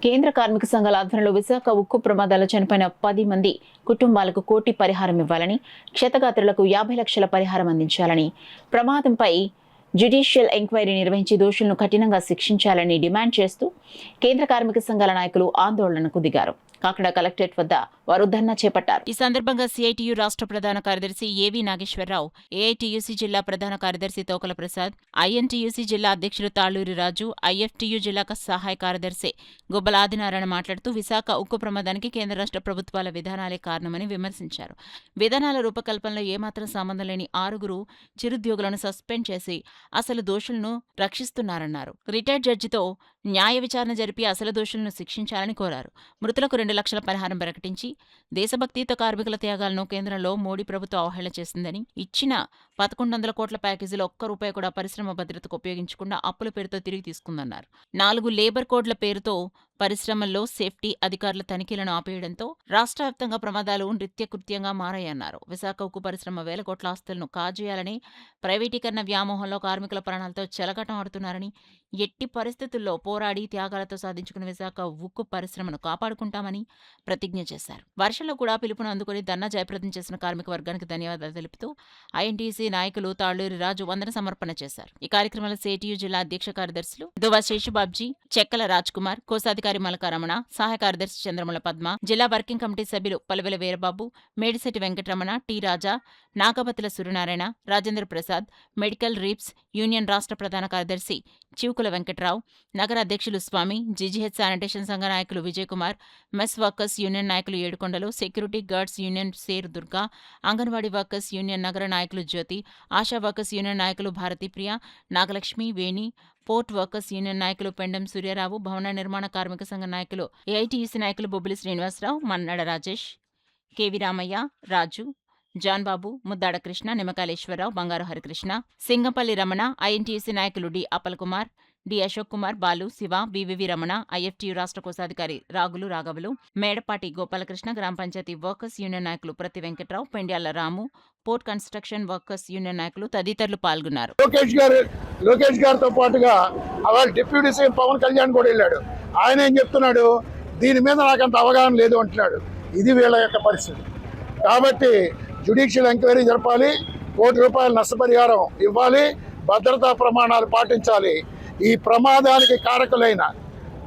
కేంద్ర కార్మిక సంఘాల ఆధ్వర్యంలో విశాఖ ఉక్కు ప్రమాదాల్లో చనిపోయిన 10 మంది కుటుంబాలకు కోటి పరిహారం ఇవ్వాలని, క్షతగాత్రులకు 50 లక్షల పరిహారం అందించాలని, ప్రమాదంపై జ్యుడిషియల్ ఎంక్వైరీ నిర్వహించి దోషులను కఠినంగా శిక్షించాలని డిమాండ్ చేస్తూ కేంద్ర కార్మిక సంఘాల నాయకులు ఆందోళనకు దిగారు. కాకినాడ కలెక్టరేట్ వద్ద వారు ధర్నా చేపట్టారు. ఈ సందర్భంగా సిఐటియు రాష్ట్ర ప్రధాన కార్యదర్శి ఏవి నాగేశ్వరరావు, ఏఐటియుసి జిల్లా ప్రధాన కార్యదర్శి తోకల ప్రసాద్, ఐఎన్టీయూసీ జిల్లా అధ్యక్షుడు తాళ్లూరి రాజు, ఐఎఫ్టియు జిల్లా సహాయ కార్యదర్శి గుబ్బల ఆదినారాయణ మాట్లాడుతూ విశాఖ ఉక్కు ప్రమాదానికి కేంద్ర రాష్ట్ర ప్రభుత్వాల విధానాలే కారణమని విమర్శించారు. విధానాల రూపకల్పనలో ఏమాత్రం సంబంధం లేని 6 చిరుద్యోగులను సస్పెండ్ చేసి అసలు దోషులను రక్షిస్తున్నారన్నారు. రిటైర్డ్ జడ్జితో న్యాయ విచారణ జరిపి అసలు దోషులను శిక్షించాలని కోరారు. మృతులకు 2 లక్షల పరిహారం ప్రకటించి దేశభక్తియుత కార్మికుల త్యాగాలను కేంద్రంలో మోడీ ప్రభుత్వం అవహేళన చేసిందని, ఇచ్చిన 1100 కోట్ల ప్యాకేజీలో ఒక్క రూపాయి కూడా పరిశ్రమ భద్రతకు ఉపయోగించకుండా అప్పుల పేరుతో తిరిగి తీసుకుందన్నారు. 4 లేబర్ కోడ్ల పేరుతో పరిశ్రమల్లో సేఫ్టీ అధికారుల తనిఖీలను ఆపేయడంతో రాష్ట్ర వ్యాప్తంగా ప్రమాదాలు నిత్యకృత్యంగా మారాయన్నారు. విశాఖ ఉక్కు పరిశ్రమ వేల కోట్ల ఆస్తులను కాజేయాలని, ప్రైవేటీకరణ వ్యామోహంలో కార్మికుల ప్రాణాలతో చెలగాటం ఆడుతున్నారని, ఎట్టి పరిస్థితుల్లో పోరాడి త్యాగాలతో సాధించుకున్న విశాఖ ఉక్కు పరిశ్రమను కాపాడుకుంటామని ప్రతిజ్ఞ చేశారు. వర్షంలో కూడా పిలుపును అందుకుని ధర్నా జయప్రదం చేసిన కార్మిక వర్గానికి ధన్యవాదాలు తెలుపుతూ ఐఎన్టీసీ నాయకులు తాళ్లూరి రాజు వందన సమర్పణ చేశారు. ఈ కార్యక్రమంలో సిఐటియు జిల్లా అధ్యక్ష కార్యదర్శులు దువా శేషుబాబ్జీ, చెక్కల రాజ్ కుమార్, కోశాధికారి మలక రమణ, సహాయ కార్యదర్శి చంద్రముల పద్మ, జిల్లా వర్కింగ్ కమిటీ సభ్యులు Palavela Veerababu, Medisetti Venkataramana, T Raja, Nagapatula Suryanarayana, Rajendra Prasad, medical reps union రాష్ట్ర ప్రధాన కార్యదర్శి చివుకుల వెంకట్రావు, నగర అధ్యక్షులు స్వామి, జీజీహెచ్ శానిటేషన్ సంఘ నాయకులు Vijay Kumar, mess workers union నాయకులు ఏడుకొండలు, సెక్యూరిటీ గార్డ్స్ యూనియన్ సేరు దుర్గా, అంగన్వాడీ వర్కర్స్ యూనియన్ నగర నాయకులు జ్యోతి, ఆశా వర్కర్స్ యూనియన్ నాయకులు భారతీప్రియ, నాగలక్ష్మి, వేణి, పోర్ట్ వర్కర్స్ యూనియన్ నాయకులు పెండం సూర్యారావు, భవన నిర్మాణ కార్మిక సంఘ నాయకులు ఏఐటీయూసీ నాయకులు బొబ్బిలి శ్రీనివాసరావు, మన్నాడ రాజేష్, కెవి రామయ్య, రాజు, జాన్బాబు, ముద్దాడ కృష్ణ, నిమ్మకాలేశ్వరరావు, బంగారు హరికృష్ణ, సింగంపల్లి రమణ, ఐఎన్టీయూసీ నాయకులు D Appal Kumar, D Ashok Kumar, Balu, Shiva, వివివి Ramana, IFTU రాష్ట్ర కోశాధికారి రాగులు రాఘవులు, మేడపాటి గోపాలకృష్ణ, గ్రామ పంచాయతీ వర్కర్స్ యూనియన్ నాయకులు ప్రతి వెంకట్రావు, పెండ్యాల రాము, పోర్ట్ కన్స్ట్రక్షన్ వర్కర్స్ యూనియన్ నాయకులు తదితరులు పాల్గొన్నారు. లోకేష్ గారితో పాటుగా అవాళ డిప్యూటీ సీఎం పవన్ కళ్యాణ్ కూడా వెళ్ళాడు. ఆయన ఏం చెప్తున్నాడు, దీని మీద నాకంత అవగాహన లేదు అంటున్నాడు. ఇది వీళ్ళ యొక్క పరిస్థితి. కాబట్టి జ్యుడిషియల్ ఎంక్వైరీ జరపాలి, ₹1 కోటి నష్టపరిహారం ఇవ్వాలి, భద్రతా ప్రమాణాలు పాటించాలి. ఈ ప్రమాదానికి కారకులైన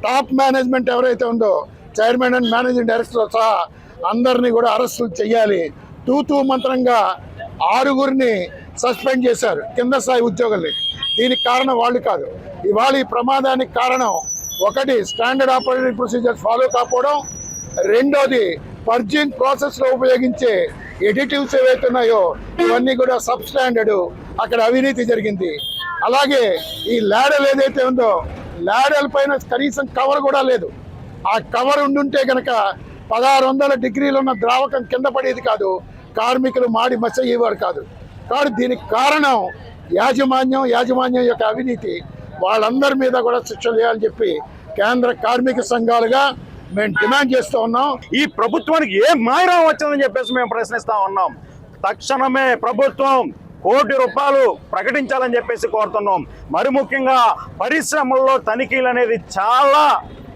టాప్ మేనేజ్మెంట్ ఎవరైతే ఉందో, చైర్మన్ అండ్ మేనేజింగ్ డైరెక్టర్ సహా అందరినీ కూడా అరెస్టులు చేయాలి. తూతూ మంత్రంగా 6 సస్పెండ్ చేశారు, కింద స్థాయి ఉద్యోగుల్ని. దీనికి కారణం వాళ్ళు కాదు. ఇవాళ ఈ ప్రమాదానికి కారణం ఒకటి స్టాండర్డ్ ఆపరేటింగ్ ప్రొసీజర్స్ ఫాలో కాకపోవడం, రెండోది పర్జింగ్ ప్రాసెస్లో ఉపయోగించే ఎడిటివ్స్ ఏవైతే ఉన్నాయో ఇవన్నీ కూడా సబ్ స్టాండర్డ్, అక్కడ అవినీతి జరిగింది. అలాగే ఈ లాడల్ ఏదైతే ఉందో, లాడల్ పైన కనీసం కవర్ కూడా లేదు. ఆ కవర్ ఉండుంటే కనుక 1600 డిగ్రీలు ఉన్న ద్రావకం కింద పడేది కాదు, కార్మికులు మాడి మచ్చ అయ్యేవారు కాదు. కాబట్టి దీనికి కారణం యాజమాన్యం యొక్క అవినీతి. వాళ్ళందరి మీద కూడా శిక్ష చేయాలని చెప్పి కేంద్ర కార్మిక సంఘాలుగా మేము డిమాండ్ చేస్తూ ఉన్నాం. ఈ ప్రభుత్వానికి ఏ మాయరం వచ్చిందని చెప్పేసి మేము ప్రశ్నిస్తా ఉన్నాం. తక్షణమే ప్రభుత్వం ₹1 కోటి ప్రకటించాలని చెప్పేసి కోరుతున్నాం. మరి ముఖ్యంగా పరిశ్రమల్లో తనిఖీలు అనేది చాలా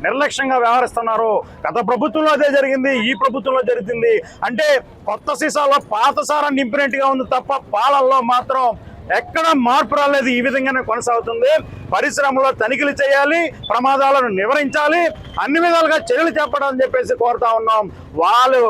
నిర్లక్ష్యంగా వ్యవహరిస్తున్నారు. గత ప్రభుత్వంలో అదే జరిగింది, ఈ ప్రభుత్వంలో జరుగుతుంది. అంటే కొత్త సీసాలో పాత సారాన్ని నింపినట్టుగా ఉంది తప్ప పాలల్లో మాత్రం ఎక్కడ మార్పు రాలేదు. ఈ విధంగానే కొనసాగుతుంది. పరిశ్రమలో తనిఖీలు చేయాలి, ప్రమాదాలను నివారించాలి, అన్ని విధాలుగా చర్యలు చేపట్టాలని చెప్పేసి కోరుతా ఉన్నాం. వాళ్ళు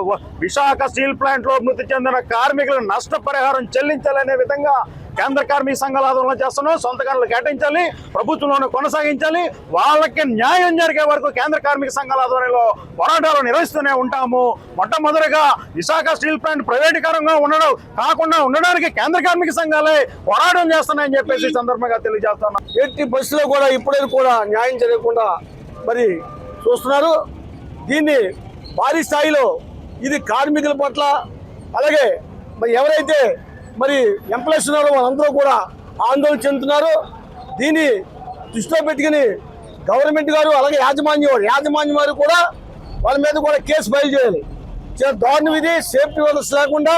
విశాఖ స్టీల్ ప్లాంట్ లో మృతి చెందిన కార్మికులకు నష్టపరిహారం చెల్లించాలనే విధంగా కేంద్ర కార్మిక సంఘాల ఆధ్వర్యంలో చేస్తున్నాం. సొంతకారులు కేటాయించాలి, ప్రభుత్వంలోనే కొనసాగించాలి. వాళ్ళకి న్యాయం జరిగే వరకు కేంద్ర కార్మిక సంఘాల ఆధ్వర్యంలో పోరాటాలు నిర్వహిస్తూనే ఉంటాము. మొట్టమొదటిగా విశాఖ స్టీల్ ప్లాంట్ ప్రైవేటీకరంగా కాకుండా ఉండడానికి కేంద్ర కార్మిక సంఘాలే పోరాటం చేస్తున్నాయని చెప్పేసి సందర్భంగా తెలియజేస్తున్నాం. ఎట్టి బస్సులో కూడా ఇప్పుడైనా కూడా న్యాయం జరగకుండా మరి చూస్తున్నారు. దీన్ని భారీ స్థాయిలో ఇది కార్మికుల పట్ల, అలాగే మరి ఎవరైతే మరి ఎంప్లాయీస్ ఉన్నారో వాళ్ళందరూ కూడా ఆందోళన చెందుతున్నారు. దీన్ని దృష్టిలో పెట్టుకుని గవర్నమెంట్ గారు అలాగే యాజమాన్యం వారు కూడా వాళ్ళ మీద కూడా కేసు ఫైల్ చేయాలి. చాలా దారుణం ఇది. సేఫ్టీ వర్కర్స్ లేకుండా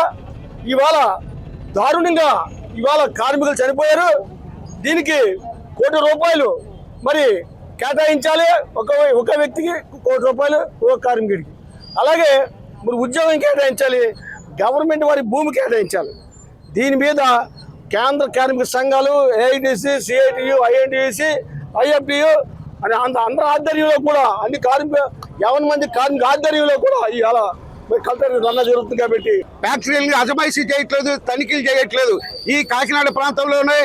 ఇవాళ దారుణంగా ఇవాళ కార్మికులు చనిపోయారు. దీనికి ₹1 కోటి మరి కేటాయించాలి. ఒక వ్యక్తికి కోటి రూపాయలు ఒక కార్మికుడికి. అలాగే మరి ఉద్యోగం కేటాయించాలి, గవర్నమెంట్ వారి భూమి కేటాయించాలి. దీని మీద కేంద్ర కార్మిక సంఘాలు ఏఐటీసీ, సిఐటియు, ఐఎన్టీసీ, ఐఎఫ్టియు అని అందరి ఆధ్వర్యంలో కూడా అన్ని కార్మిక 50 మంది కార్మిక ఆధ్వర్యంలో కూడా ఇవాళ కల్చర్ రన్న జరుగుతుంది. కాబట్టి ఫ్యాక్టరీలు అజమాయిషీ చేయట్లేదు, తనిఖీలు చేయట్లేదు. ఈ కాకినాడ ప్రాంతంలోనే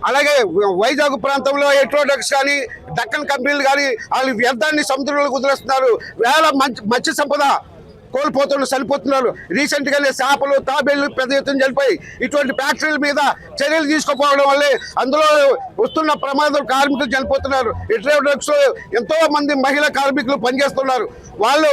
అలాగే వైజాగ్ ప్రాంతంలో ఎట్రోడక్స్ కానీ దక్కన్ కంపెనీలు కానీ వాళ్ళు వ్యర్థాన్ని సముద్రంలో కుదిరేస్తున్నారు. వేల మత్స్య సంపద కోల్పోతున్నారు, చనిపోతున్నారు. రీసెంట్ గానే చేపలు, తాబేళ్లు పెద్ద ఎత్తున చనిపోయి ఇటువంటి ఫ్యాక్టరీల మీద చర్యలు తీసుకోకపోవడం వల్లే అందులో వస్తున్న ప్రమాదం కార్మికులు చనిపోతున్నారు. ఎట్రోడక్స్ ఎంతో మంది మహిళా కార్మికులు పనిచేస్తున్నారు. వాళ్ళు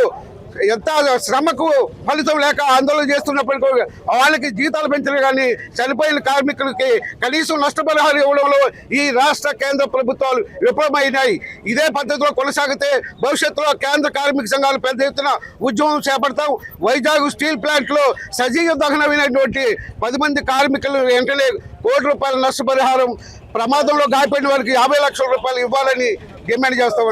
ఎంత శ్రమకు ఫలితం లేక ఆందోళన చేస్తున్నప్పటికీ వాళ్ళకి జీతాలు పెంచడం కానీ చనిపోయిన కార్మికులకి కనీసం నష్టపరిహారం ఇవ్వడంలో ఈ రాష్ట్ర కేంద్ర ప్రభుత్వాలు విఫలమైనాయి. ఇదే పద్ధతిలో కొనసాగితే భవిష్యత్తులో కేంద్ర కార్మిక సంఘాలు పెద్ద ఎత్తున ఉద్యమం చేపడతాం. వైజాగ్ స్టీల్ ప్లాంట్లో సజీవ దహనమైనటువంటి 10 మంది కార్మికులు వెంటనే కోటి రూపాయల నష్టపరిహారం, ప్రమాదంలో గాయపడిన వారికి 50 లక్షల రూపాయలు ఇవ్వాలని డిమాండ్ చేస్తామన్నారు.